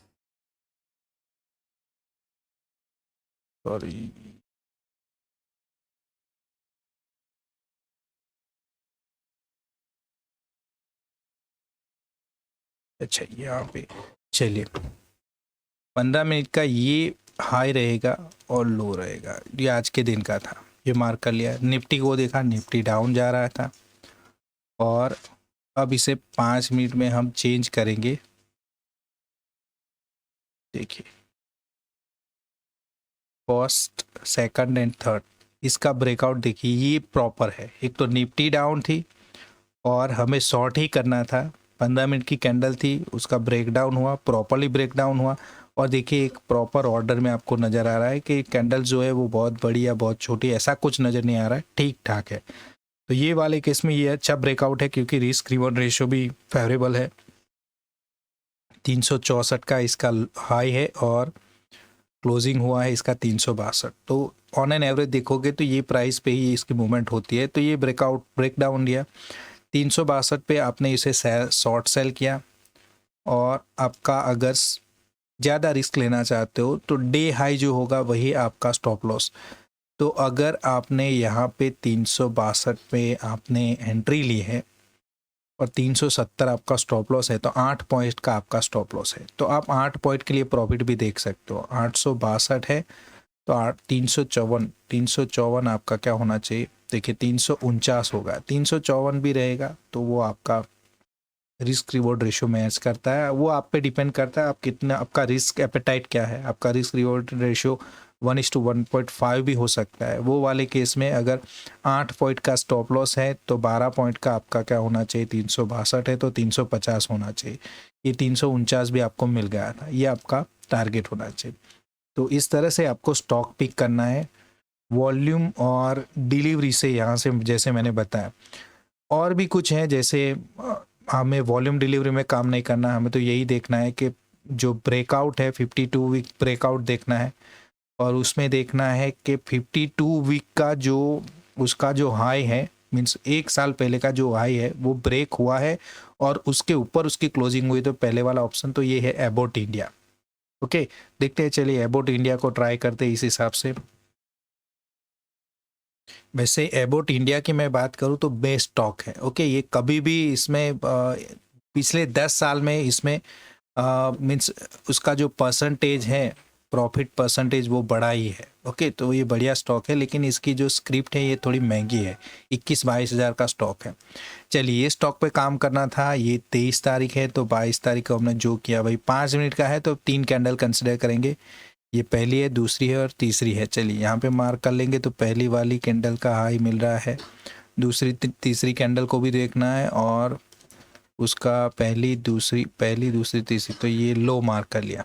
[SPEAKER 1] सॉरी, अच्छा यहाँ पे चलिए 15 मिनट का ये हाई रहेगा और लो रहेगा, ये आज के दिन का था, ये मार्क कर लिया। निफ्टी को देखा, निफ्टी डाउन जा रहा था और अब इसे 5 मिनट में हम चेंज करेंगे। देखिए फर्स्ट, सेकंड एंड थर्ड, इसका ब्रेकआउट देखिए, ये प्रॉपर है। एक तो निफ्टी डाउन थी और हमें शॉर्ट ही करना था, 15 मिनट की कैंडल थी, उसका ब्रेकडाउन हुआ, प्रॉपरली ब्रेकडाउन हुआ। और देखिए एक प्रॉपर ऑर्डर में आपको नज़र आ रहा है कि कैंडल जो है वो बहुत बड़ी या बहुत छोटी ऐसा कुछ नज़र नहीं आ रहा है, ठीक ठाक है। तो ये वाले केस में ये अच्छा ब्रेकआउट है क्योंकि रिस्क रिवॉर्ड रेशियो भी फेवरेबल है। 364 का इसका हाई है और क्लोजिंग हुआ है इसका 362। तो ऑन एन एवरेज देखोगे तो ये प्राइस पे ही इसकी मूवमेंट होती है। तो ये ब्रेकडाउन दिया 362 पे, आपने इसे शॉर्ट सेल किया। और आपका अगर ज़्यादा रिस्क लेना चाहते हो तो डे हाई जो होगा वही आपका स्टॉप लॉस। तो अगर आपने यहाँ पे 362 पे आपने एंट्री ली है और 370 आपका स्टॉप लॉस है, तो 8 पॉइंट का आपका स्टॉप लॉस है। तो आप 8 पॉइंट के लिए प्रॉफिट भी देख सकते हो। 862 है तो 354 आपका क्या होना चाहिए, देखिए 349 होगा, 354 भी रहेगा तो वो आपका रिस्क रिवॉर्ड रेशियो मैच करता है। वो आप पे डिपेंड करता है आप कितना, आपका रिस्क एपेटाइट क्या है। आपका रिस्क रिवॉर्ड रेशियो 1:1.5 भी हो सकता है। वो वाले केस में अगर 8 पॉइंट का स्टॉप लॉस है तो 12 पॉइंट का आपका क्या होना चाहिए, 362 है तो 350 होना चाहिए। ये 349 भी आपको मिल गया था, ये आपका टारगेट होना चाहिए। तो इस तरह से आपको स्टॉक पिक करना है वॉल्यूम और डिलीवरी से, यहाँ से जैसे मैंने बताया। और भी कुछ है, जैसे हमें वॉल्यूम डिलीवरी में काम नहीं करना, हमें तो यही देखना है कि जो ब्रेकआउट है 52 वीक ब्रेकआउट देखना है और उसमें देखना है कि 52 वीक का जो उसका जो हाई है, मीन्स 1 साल पहले का जो हाई है वो ब्रेक हुआ है और उसके ऊपर उसकी क्लोजिंग हुई। तो पहले वाला ऑप्शन तो ये है एबोट इंडिया। ओके, देखते हैं, चलिए एबोट इंडिया को ट्राई करते हैं इस हिसाब से। वैसे एबोट इंडिया की मैं बात करूं तो बेस्ट स्टॉक है। ओके, ये कभी भी इसमें पिछले 10 साल में इसमें मीन्स उसका जो परसेंटेज है, प्रॉफिट परसेंटेज वो बड़ा ही है। ओके, तो ये बढ़िया स्टॉक है, लेकिन इसकी जो स्क्रिप्ट है ये थोड़ी महंगी है, 21-22 हज़ार का स्टॉक है। चलिए ये स्टॉक पे काम करना था, ये 23 तारीख है तो 22 तारीख को हमने जो किया भाई 5 मिनट का है तो 3 कैंडल कंसिडर करेंगे। ये पहली है, दूसरी है और तीसरी है। चलिए यहाँ पे मार्क कर लेंगे। तो पहली वाली कैंडल का हाई मिल रहा है, दूसरी तीसरी कैंडल को भी देखना है और उसका पहली दूसरी तीसरी, तो ये लो मार्क कर लिया।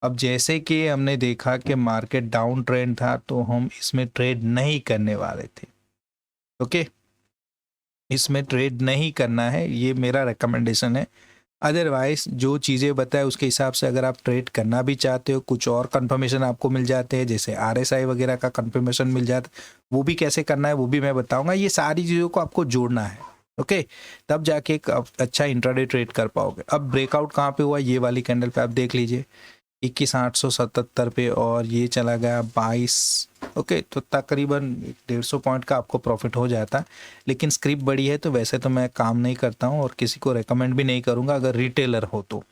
[SPEAKER 1] अब जैसे कि हमने देखा कि मार्केट डाउन ट्रेंड था तो हम इसमें ट्रेड नहीं करने वाले थे। ओके, इसमें ट्रेड नहीं करना है, ये मेरा रिकमेंडेशन है। अदरवाइज जो चीज़ें बताए उसके हिसाब से अगर आप ट्रेड करना भी चाहते हो, कुछ और कंफर्मेशन आपको मिल जाते हैं, जैसे RSI वगैरह का कंफर्मेशन मिल जाता है, वो भी कैसे करना है वो भी मैं बताऊंगा। ये सारी चीज़ों को आपको जोड़ना है। ओके, तब जाके एक अच्छा इंट्राडे ट्रेड कर पाओगे। अब ब्रेकआउट कहाँ पे हुआ, ये वाली कैंडल पे आप देख लीजिए 21,877 पे और ये चला गया 22। ओके, तो तकरीबन 150 पॉइंट का आपको प्रॉफिट हो जाता है। लेकिन स्क्रिप्ट बड़ी है तो वैसे तो मैं काम नहीं करता हूँ और किसी को रेकमेंड भी नहीं करूँगा अगर रिटेलर हो तो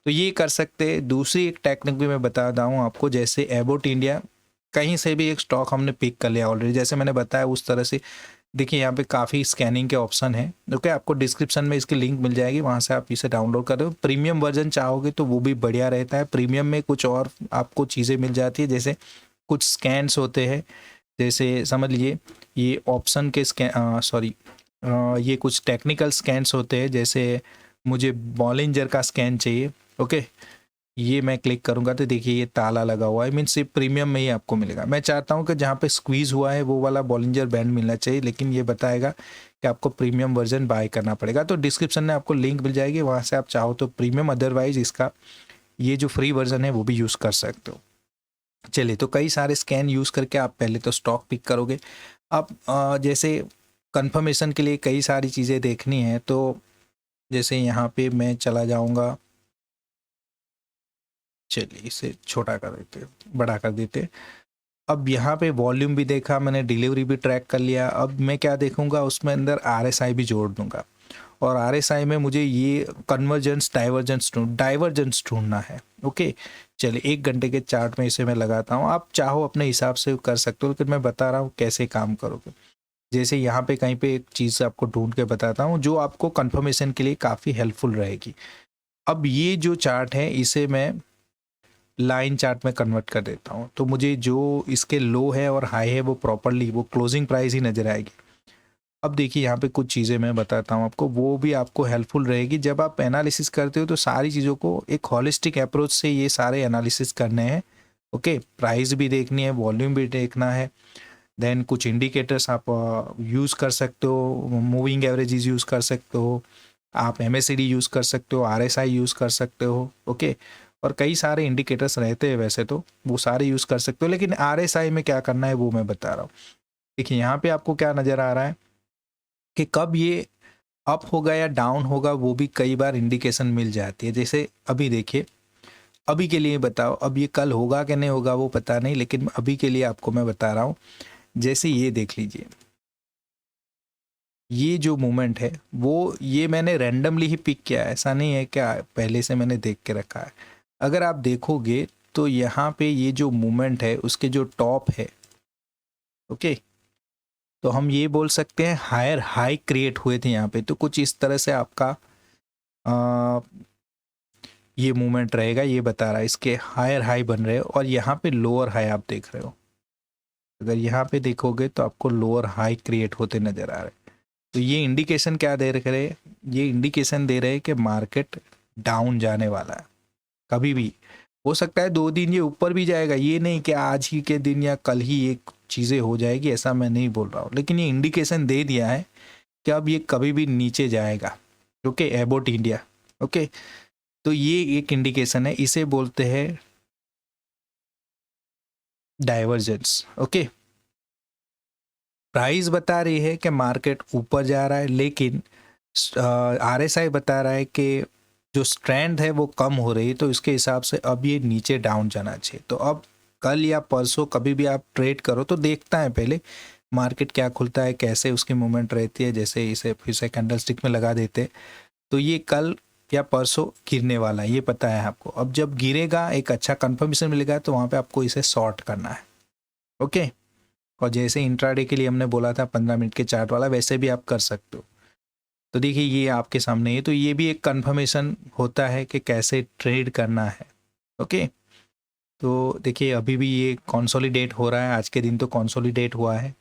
[SPEAKER 1] ये कर सकते हैं। दूसरी एक टेक्निक भी मैं बता रहा हूँ आपको, जैसे एबोट इंडिया कहीं से भी एक स्टॉक हमने पिक कर लिया ऑलरेडी, जैसे मैंने बताया उस तरह से देखिए यहाँ पे काफ़ी स्कैनिंग के ऑप्शन है। ओके, आपको डिस्क्रिप्शन में इसकी लिंक मिल जाएगी, वहाँ से आप इसे डाउनलोड कर रहे हो। प्रीमियम वर्जन चाहोगे तो वो भी बढ़िया रहता है। प्रीमियम में कुछ और आपको चीज़ें मिल जाती है, जैसे कुछ स्कैन्स होते हैं, जैसे समझ लीजिए ये ऑप्शन के ये कुछ टेक्निकल स्कैन्स होते हैं, जैसे मुझे बॉलिंजर का स्कैन चाहिए। ओके, ये मैं क्लिक करूंगा तो देखिए ये ताला लगा हुआ है, मीन्स ये प्रीमियम में ही आपको मिलेगा। मैं चाहता हूं कि जहां पे स्क्वीज हुआ है वो वाला बॉलिंजर बैंड मिलना चाहिए, लेकिन ये बताएगा कि आपको प्रीमियम वर्जन बाय करना पड़ेगा। तो डिस्क्रिप्शन में आपको लिंक मिल जाएगी, वहां से आप चाहो तो प्रीमियम, अदरवाइज इसका ये जो फ्री वर्जन है वो भी यूज़ कर सकते हो। चलिए, तो कई सारे स्कैन यूज़ करके आप पहले तो स्टॉक पिक करोगे। अब जैसे कंफर्मेशन के लिए कई सारी चीज़ें देखनी है, तो जैसे यहाँ पे मैं चला जाऊँगा, चलिए इसे छोटा कर देते, बड़ा कर देते। अब यहाँ पे वॉल्यूम भी देखा मैंने, डिलीवरी भी ट्रैक कर लिया। अब मैं क्या देखूंगा, उसमें अंदर आरएसआई भी जोड़ दूंगा, और आरएसआई में मुझे ये कन्वर्जेंस डाइवर्जेंस ढूंढना है। ओके, चलिए 1 घंटे के चार्ट में इसे मैं लगाता हूँ। आप चाहो अपने हिसाब से कर सकते हो, लेकिन मैं बता रहा हूँ कैसे काम करोगे। जैसे यहाँ पे कहीं पे एक चीज़ आपको ढूंढ के बताता हूँ जो आपको कंफर्मेशन के लिए काफ़ी हेल्पफुल रहेगी। अब ये जो चार्ट है इसे मैं लाइन चार्ट में कन्वर्ट कर देता हूँ, तो मुझे जो इसके लो है और हाई है वो प्रॉपरली वो क्लोजिंग प्राइस ही नज़र आएगी। अब देखिए यहाँ पे कुछ चीज़ें मैं बताता हूँ आपको, वो भी आपको हेल्पफुल रहेगी। जब आप एनालिसिस करते हो तो सारी चीज़ों को एक हॉलिस्टिक अप्रोच से ये सारे एनालिसिस करने हैं। ओके, प्राइस भी देखनी है, वॉल्यूम भी देखना है, देन कुछ इंडिकेटर्स आप यूज़ कर सकते हो, मूविंग एवरेजेस यूज़ कर सकते हो, आप एमएससीडी यूज़ कर सकते हो, आरएसआई यूज़ कर सकते हो। ओके, और कई सारे इंडिकेटर्स रहते हैं वैसे तो, वो सारे यूज़ कर सकते हो, लेकिन आरएसआई में क्या करना है वो मैं बता रहा हूँ। देखिए यहाँ पे आपको क्या नज़र आ रहा है कि कब ये अप होगा या डाउन होगा, वो भी कई बार इंडिकेशन मिल जाती है। जैसे अभी देखिए, अभी के लिए बताओ, अब ये कल होगा कि नहीं होगा वो पता नहीं, लेकिन अभी के लिए आपको मैं बता रहा हूँ। जैसे ये देख लीजिए, ये जो मूवमेंट है वो ये मैंने रैंडमली ही पिक किया है, ऐसा नहीं है क्या पहले से मैंने देख के रखा है। अगर आप देखोगे तो यहाँ पे ये जो मूवमेंट है उसके जो टॉप है, ओके, तो हम ये बोल सकते हैं हायर हाई क्रिएट हुए थे यहाँ पे। तो कुछ इस तरह से आपका आ, ये मूवमेंट रहेगा, ये बता रहा है इसके हायर हाई बन रहे हो, और यहाँ पे लोअर हाई आप देख रहे हो। अगर यहाँ पे देखोगे तो आपको लोअर हाई क्रिएट होते नजर आ रहे हैं। तो ये इंडिकेशन क्या दे रहे हैं, ये इंडिकेशन दे रहे हैं कि मार्केट डाउन जाने वाला है। कभी भी हो सकता है 2 दिन ये ऊपर भी जाएगा, ये नहीं कि आज ही के दिन या कल ही ये चीज़ें हो जाएगी, ऐसा मैं नहीं बोल रहा हूँ, लेकिन ये इंडिकेशन दे दिया है कि अब ये कभी भी नीचे जाएगा। Okay, about India. ओके, तो ये एक इंडिकेशन है, इसे बोलते हैं डाइवर्जेंस। ओके, प्राइस बता रही है कि मार्केट ऊपर जा रहा है, लेकिन आरएसआई बता रहा है कि जो स्ट्रेंथ है वो कम हो रही है, तो इसके हिसाब से अब ये नीचे डाउन जाना चाहिए। तो अब कल या परसों कभी भी आप ट्रेड करो तो देखता है पहले मार्केट क्या खुलता है, कैसे उसकी मूवमेंट रहती है। जैसे इसे फिर से कैंडल स्टिक में लगा देते, तो ये कल या परसों गिरने वाला है, ये पता है आपको। अब जब गिरेगा एक अच्छा कंफर्मेशन मिलेगा तो वहाँ पे आपको इसे शॉर्ट करना है। ओके, और जैसे इंट्राडे के लिए हमने बोला था 15 मिनट के चार्ट वाला, वैसे भी आप कर सकते हो। तो देखिए ये आपके सामने है, तो ये भी एक कंफर्मेशन होता है कि कैसे ट्रेड करना है। ओके, तो देखिए अभी भी ये कंसोलिडेट हो रहा है, आज के दिन तो कंसोलिडेट हुआ है,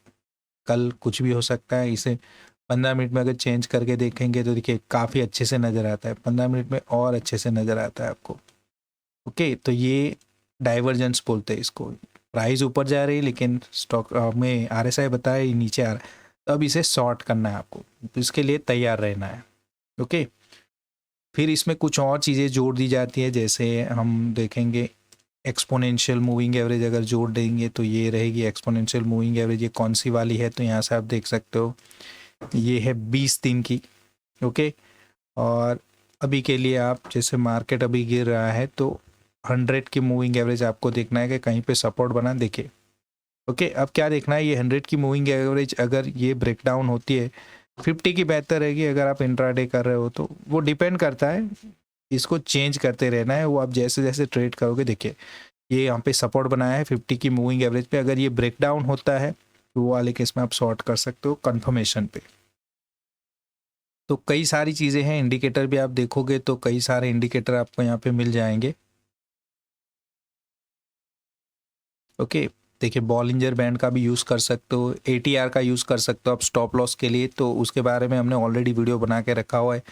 [SPEAKER 1] कल कुछ भी हो सकता है। इसे 15 मिनट में अगर चेंज करके देखेंगे तो देखिए काफ़ी अच्छे से नज़र आता है, 15 मिनट में और अच्छे से नज़र आता है आपको। ओके, तो ये डाइवर्जेंस बोलते हैं इसको। प्राइस ऊपर जा रही है लेकिन स्टॉक में आरएसआई बताया ये नीचे आ रहा है, तो अब इसे शॉर्ट करना है आपको, तो इसके लिए तैयार रहना है। ओके, फिर इसमें कुछ और चीज़ें जोड़ दी जाती है, जैसे हम देखेंगे एक्सपोनेंशियल मूविंग एवरेज अगर जोड़ देंगे तो ये रहेगी एक्सपोनेंशियल मूविंग एवरेज। ये कौन सी वाली है, तो यहाँ से आप देख सकते हो ये है 20 दिन की। ओके, और अभी के लिए आप जैसे मार्केट अभी गिर रहा है तो 100 की मूविंग एवरेज आपको देखना है कि कहीं पे सपोर्ट बना, देखिए। ओके, अब क्या देखना है, ये 100 की मूविंग एवरेज अगर ये ब्रेकडाउन होती है, 50 की बेहतर रहेगी अगर आप इंट्राडे कर रहे हो, तो वो डिपेंड करता है, इसको चेंज करते रहना है। वो आप जैसे जैसे ट्रेड करोगे, देखिए ये यहाँ पे सपोर्ट बनाया है 50 की मूविंग एवरेज पे, अगर ये ब्रेकडाउन होता है तो वो वाले केस में आप शॉर्ट कर सकते हो कंफर्मेशन पे। तो कई सारी चीज़ें हैं, इंडिकेटर भी आप देखोगे तो कई सारे इंडिकेटर आपको यहाँ पे मिल जाएंगे। ओके, देखिए बॉलिंजर बैंड का भी यूज़ कर सकते हो, एटीआर का यूज़ कर सकते हो आप स्टॉप लॉस के लिए, तो उसके बारे में हमने ऑलरेडी वीडियो बना के रखा हुआ है।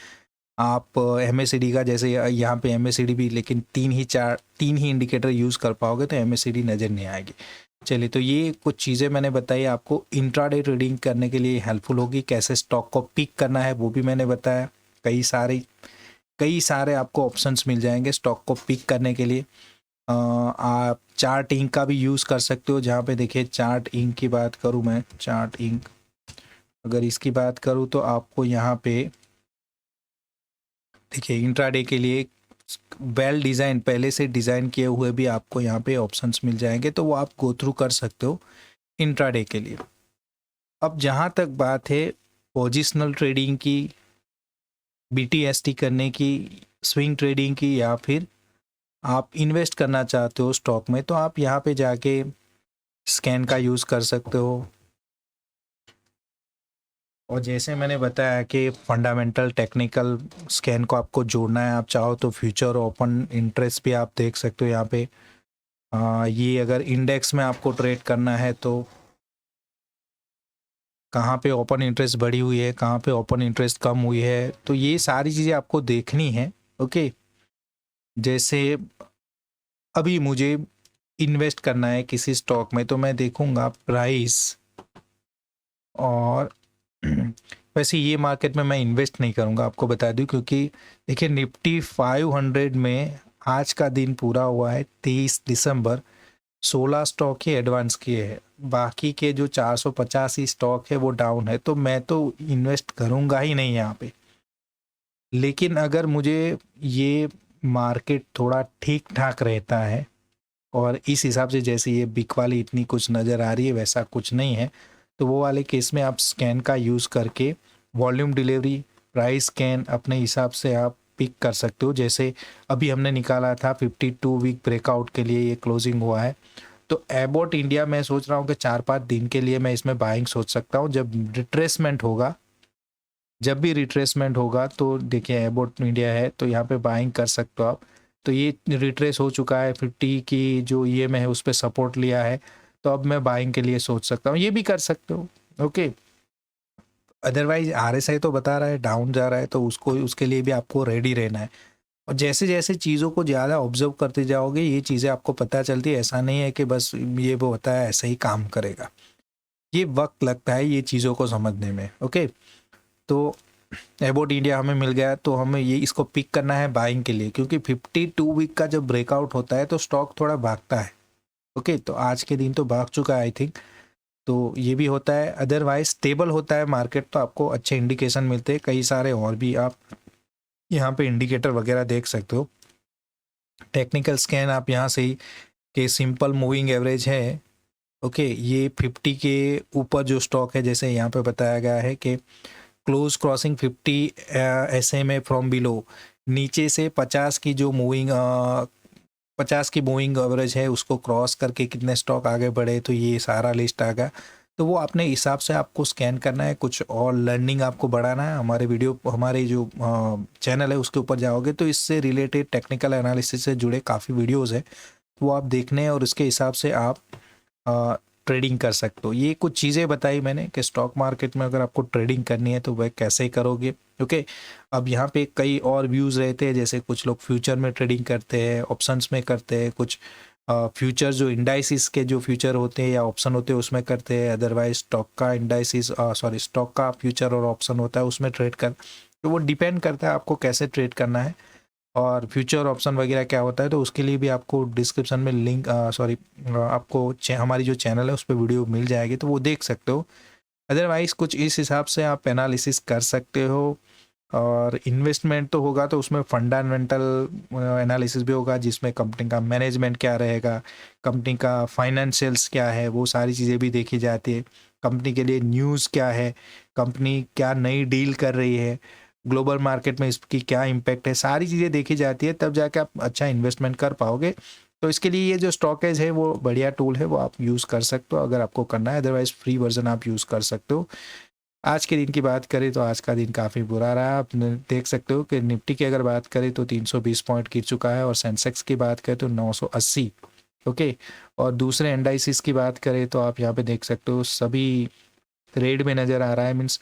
[SPEAKER 1] आप एमएससीडी का, जैसे यहाँ पे एमएससीडी भी, लेकिन तीन ही इंडिकेटर यूज़ कर पाओगे तो एमएससीडी नज़र नहीं आएगी। चलिए, तो ये कुछ चीज़ें मैंने बताई आपको, इंट्राडे ट्रेडिंग करने के लिए हेल्पफुल होगी। कैसे स्टॉक को पिक करना है वो भी मैंने बताया। कई सारे आपको ऑप्शंस मिल जाएंगे स्टॉक को पिक करने के लिए। आप चार्ट इंक का भी यूज़ कर सकते हो, जहाँ पे देखिए चार्ट इंक की बात करूँ मैं, चार्ट इंक अगर इसकी बात करूँ तो आपको यहाँ पे देखिए इंट्राडे के लिए वेल डिज़ाइन, पहले से डिज़ाइन किए हुए भी आपको यहाँ पे ऑप्शंस मिल जाएंगे, तो वो आप गो थ्रू कर सकते हो इंट्राडे के लिए। अब जहाँ तक बात है पोजिशनल ट्रेडिंग की, बीटीएसटी करने की, स्विंग ट्रेडिंग की, या फिर आप इन्वेस्ट करना चाहते हो स्टॉक में, तो आप यहाँ पे जाके स्कैन का यूज़ कर सकते हो। और जैसे मैंने बताया कि फंडामेंटल टेक्निकल स्कैन को आपको जोड़ना है, आप चाहो तो फ्यूचर ओपन इंटरेस्ट भी आप देख सकते हो यहाँ पे। ये अगर इंडेक्स में आपको ट्रेड करना है तो कहाँ पे ओपन इंटरेस्ट बढ़ी हुई है, कहाँ पे ओपन इंटरेस्ट कम हुई है, तो ये सारी चीज़ें आपको देखनी है। ओके, जैसे अभी मुझे इन्वेस्ट करना है किसी स्टॉक में, तो मैं देखूंगा प्राइस, और वैसे ये मार्केट में मैं इन्वेस्ट नहीं करूंगा, आपको बता दूं, क्योंकि देखिए निफ्टी 500 में आज का दिन पूरा हुआ है 23 दिसंबर, 16 स्टॉक ही एडवांस किए हैं, बाकी के जो 450 ही स्टॉक है वो डाउन है, तो मैं तो इन्वेस्ट करूंगा ही नहीं यहाँ पे। लेकिन अगर मुझे ये मार्केट थोड़ा ठीक ठाक रहता है, और इस हिसाब से जैसे ये बिक वाली इतनी कुछ नज़र आ रही है वैसा कुछ नहीं है, तो वो वाले केस में आप स्कैन का यूज़ करके वॉल्यूम डिलीवरी, प्राइस स्कैन अपने हिसाब से आप पिक कर सकते हो। जैसे अभी हमने निकाला था 52 वीक ब्रेकआउट के लिए, ये क्लोजिंग हुआ है, तो एबॉट इंडिया मैं सोच रहा हूँ कि 4-5 दिन के लिए मैं इसमें बाइंग सोच सकता हूँ। जब रिट्रेसमेंट होगा, जब भी रिट्रेसमेंट होगा, तो देखिए एबॉट इंडिया है तो यहाँ पे बाइंग कर सकते हो आप। तो ये रिट्रेस हो चुका है, 50 की जो ईएम है उस पर सपोर्ट लिया है, तो अब मैं बाइंग के लिए सोच सकता हूँ, ये भी कर सकते हो। ओके, अदरवाइज आरएसआई तो बता रहा है डाउन जा रहा है, तो उसको उसके लिए भी आपको रेडी रहना है। और जैसे जैसे चीज़ों को ज़्यादा ऑब्जर्व करते जाओगे ये चीज़ें आपको पता चलती है, ऐसा नहीं है कि बस ये वो होता है ऐसे ही काम करेगा, ये वक्त लगता है ये चीज़ों को समझने में। ओके, तो एबॉट इंडिया हमें मिल गया, तो हमें ये इसको पिक करना है बाइंग के लिए, क्योंकि 52 वीक का जब ब्रेकआउट होता है तो स्टॉक थोड़ा भागता है। ओके, तो आज के दिन तो भाग चुका है आई थिंक, तो ये भी होता है। अदरवाइज स्टेबल होता है मार्केट, तो आपको अच्छे इंडिकेशन मिलते हैं, कई सारे और भी आप यहाँ पे इंडिकेटर वगैरह देख सकते हो। टेक्निकल स्कैन आप यहाँ से ही कि सिंपल मूविंग एवरेज है। ओके, ये 50 के ऊपर जो स्टॉक है, जैसे यहाँ पे बताया गया है कि close crossing 50 SMA from below, नीचे से 50 की जो मूविंग 50 की मूविंग एवरेज है उसको क्रॉस करके कितने स्टॉक आगे बढ़े, तो ये सारा लिस्ट आ गया। तो वो अपने हिसाब से आपको स्कैन करना है, कुछ और लर्निंग आपको बढ़ाना है, हमारे वीडियो, हमारे जो चैनल है उसके ऊपर जाओगे तो इससे रिलेटेड टेक्निकल एनालिसिस से जुड़े काफ़ी वीडियोज़ है, वो आप देखने हैं और उसके हिसाब से आप ट्रेडिंग कर सकते हो। ये कुछ चीज़ें बताई मैंने कि स्टॉक मार्केट में अगर आपको ट्रेडिंग करनी है तो वह कैसे करोगे। ओके, अब यहाँ पे कई और व्यूज़ रहते हैं, जैसे कुछ लोग फ्यूचर में ट्रेडिंग करते हैं, ऑप्शंस में करते हैं, कुछ फ्यूचर जो इंडाइसिस के जो फ्यूचर होते हैं या ऑप्शन होते हैं उसमें करते हैं, अदरवाइज स्टॉक का इंडाइसिस स्टॉक का फ्यूचर और ऑप्शन होता है उसमें ट्रेड कर, तो वो डिपेंड करता है आपको कैसे ट्रेड करना है। और फ्यूचर ऑप्शन वगैरह क्या होता है तो उसके लिए भी आपको डिस्क्रिप्शन में लिंक आपको हमारी जो चैनल है उस पर वीडियो मिल जाएगी, तो वो देख सकते हो। अदरवाइज कुछ इस हिसाब से आप एनालिसिस कर सकते हो। और इन्वेस्टमेंट तो होगा तो उसमें फंडामेंटल एनालिसिस भी होगा, जिसमें कंपनी का मैनेजमेंट क्या रहेगा, कंपनी का फाइनेंशियल्स क्या है, वो सारी चीज़ें भी देखी जाती है। कंपनी के लिए न्यूज़ क्या है, कंपनी क्या नई डील कर रही है, ग्लोबल मार्केट में इसकी क्या इम्पैक्ट है, सारी चीज़ें देखी जाती है, तब जाके आप अच्छा इन्वेस्टमेंट कर पाओगे। तो इसके लिए ये जो स्टॉकेज है वो बढ़िया टूल है, वो आप यूज़ कर सकते हो अगर आपको करना है, अदरवाइज फ्री वर्जन आप यूज़ कर सकते हो। आज के दिन की बात करें तो आज का दिन काफ़ी बुरा रहा, आप देख सकते हो कि निफ्टी की अगर बात करें तो 320 पॉइंट गिर चुका है, और सेंसेक्स की बात करें तो 980। ओके, और दूसरे इंडाइसिस की बात करें तो आप यहाँ पे देख सकते हो सभी रेड में नज़र आ रहा है, मीन्स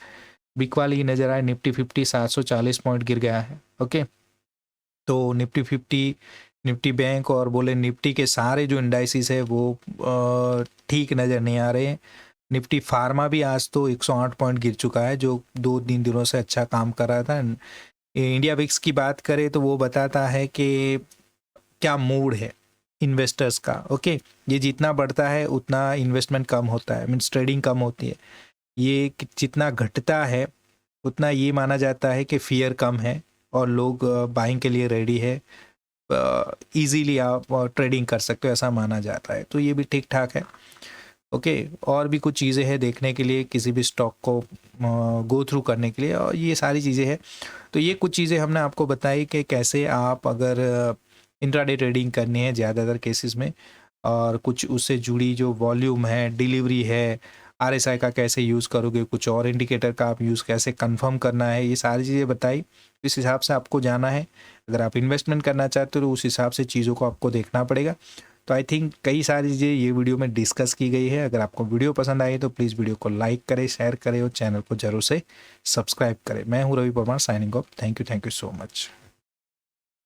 [SPEAKER 1] बिक वाली नज़र आए। निफ्टी 50 740 पॉइंट गिर गया है। ओके, तो निफ्टी 50, निफ्टी बैंक और बोले निफ्टी के सारे जो इंडाइसिस है वो ठीक नज़र नहीं आ रहे हैं। निफ्टी फार्मा भी आज तो 108 पॉइंट गिर चुका है, जो 2-3 दिनों से अच्छा काम कर रहा था। इंडिया विक्स की बात करें तो वो बताता है कि क्या मूड है इन्वेस्टर्स का। ओके, ये जितना बढ़ता है उतना इन्वेस्टमेंट कम होता है, मीन्स ट्रेडिंग कम होती है। ये जितना घटता है उतना ये माना जाता है कि फियर कम है, और लोग बाइंग के लिए रेडी है, इजीली आप ट्रेडिंग कर सकते हो ऐसा माना जाता है, तो ये भी ठीक ठाक है। ओके, और भी कुछ चीज़ें हैं देखने के लिए किसी भी स्टॉक को गो थ्रू करने के लिए, और ये सारी चीज़ें हैं। तो ये कुछ चीज़ें हमने आपको बताई कि कैसे आप अगर इंट्राडे ट्रेडिंग करनी है ज़्यादातर केसेस में, और कुछ उससे जुड़ी जो वॉल्यूम है, डिलीवरी है, आरएसआई का कैसे यूज़ करोगे, कुछ और इंडिकेटर का आप यूज़ कैसे कंफर्म करना है, ये सारी चीज़ें बताई। इस हिसाब से आपको जाना है। अगर आप इन्वेस्टमेंट करना चाहते हो तो उस हिसाब से चीज़ों को आपको देखना पड़ेगा। तो आई थिंक कई सारी चीज़ें ये वीडियो में डिस्कस की गई है। अगर आपको वीडियो पसंद आई तो प्लीज़ वीडियो को लाइक करें, शेयर करें और चैनल को ज़रूर से सब्सक्राइब करें। मैं हूँ Ravi Parmar, signing off. Thank you so much.